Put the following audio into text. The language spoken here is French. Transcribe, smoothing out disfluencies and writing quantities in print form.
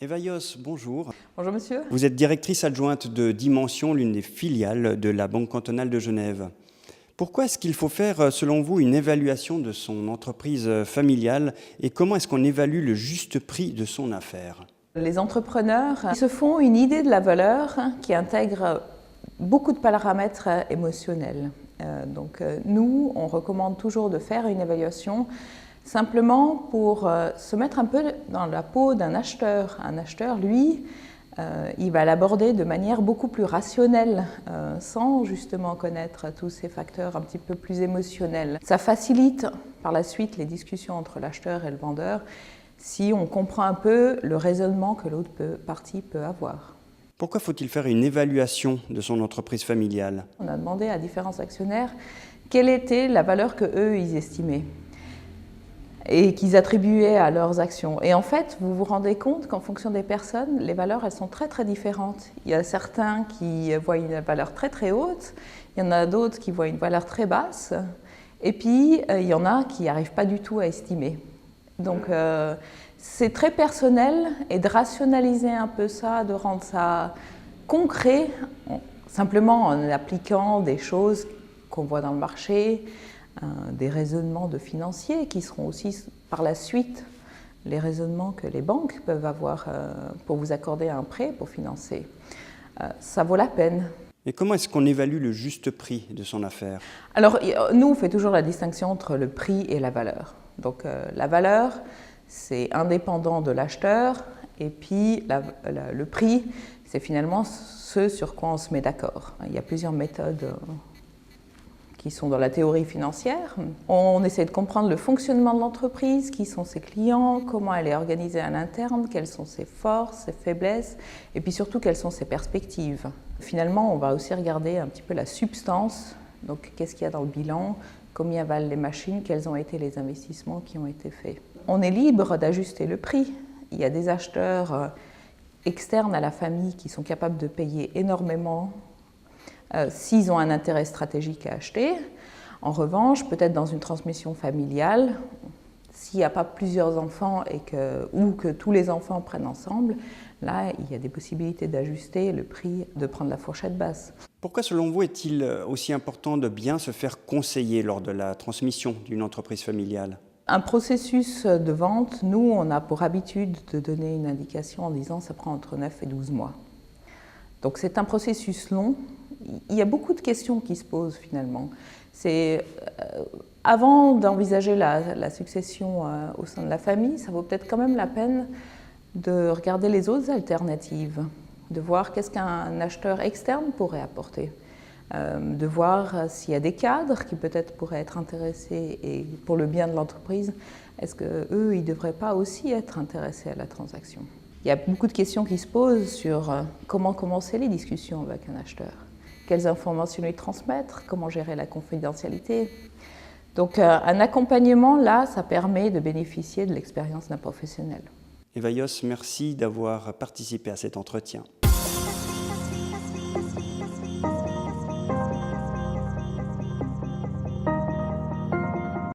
Eva Yoss, bonjour. Bonjour monsieur. Vous êtes directrice adjointe de Dimension, l'une des filiales de la Banque cantonale de Genève. Pourquoi est-ce qu'il faut faire, selon vous, une évaluation de son entreprise familiale et comment est-ce qu'on évalue le juste prix de son affaire? Les entrepreneurs se font une idée de la valeur qui intègre beaucoup de paramètres émotionnels. Nous, on recommande toujours de faire une évaluation simplement pour se mettre un peu dans la peau d'un acheteur. Un acheteur, lui, il va l'aborder de manière beaucoup plus rationnelle, sans justement connaître tous ces facteurs un petit peu plus émotionnels. Ça facilite par la suite les discussions entre l'acheteur et le vendeur si on comprend un peu le raisonnement que l'autre partie peut avoir. Pourquoi faut-il faire une évaluation de son entreprise familiale? On a demandé à différents actionnaires quelle était la valeur qu'eux, ils estimaient et qu'ils attribuaient à leurs actions. Et en fait, vous vous rendez compte qu'en fonction des personnes, les valeurs, elles sont très très différentes. Il y a certains qui voient une valeur très très haute, il y en a d'autres qui voient une valeur très basse, et puis il y en a qui n'arrivent pas du tout à estimer. Donc c'est très personnel, et de rationaliser un peu ça, de rendre ça concret, simplement en appliquant des choses qu'on voit dans le marché, des raisonnements de financiers qui seront aussi par la suite les raisonnements que les banques peuvent avoir pour vous accorder un prêt pour financer. Ça vaut la peine. Et comment est-ce qu'on évalue le juste prix de son affaire? Alors, nous, on fait toujours la distinction entre le prix et la valeur. Donc, la valeur, c'est indépendant de l'acheteur, et puis le prix, c'est finalement ce sur quoi on se met d'accord. Il y a plusieurs méthodes qui sont dans la théorie financière. On essaie de comprendre le fonctionnement de l'entreprise, qui sont ses clients, comment elle est organisée à l'interne, quelles sont ses forces, ses faiblesses, et puis surtout quelles sont ses perspectives. Finalement, on va aussi regarder un petit peu la substance, donc qu'est-ce qu'il y a dans le bilan, combien valent les machines, quels ont été les investissements qui ont été faits. On est libre d'ajuster le prix. Il y a des acheteurs externes à la famille qui sont capables de payer énormément s'ils ont un intérêt stratégique à acheter. En revanche, peut-être dans une transmission familiale, s'il n'y a pas plusieurs enfants ou que tous les enfants prennent ensemble, là, il y a des possibilités d'ajuster le prix, de prendre la fourchette basse. Pourquoi, selon vous, est-il aussi important de bien se faire conseiller lors de la transmission d'une entreprise familiale? Un processus de vente, nous, on a pour habitude de donner une indication en disant que ça prend entre 9 et 12 mois. Donc c'est un processus long. Il y a beaucoup de questions qui se posent finalement. Avant d'envisager la succession au sein de la famille, ça vaut peut-être quand même la peine de regarder les autres alternatives, de voir qu'est-ce qu'un acheteur externe pourrait apporter, de voir s'il y a des cadres qui peut-être pourraient être intéressés et pour le bien de l'entreprise, est-ce qu'eux, ils ne devraient pas aussi être intéressés à la transaction? Il y a beaucoup de questions qui se posent sur comment commencer les discussions avec un acheteur. Quelles informations lui transmettre, comment gérer la confidentialité. Donc un accompagnement, là, ça permet de bénéficier de l'expérience d'un professionnel. Eva Yoss, merci d'avoir participé à cet entretien.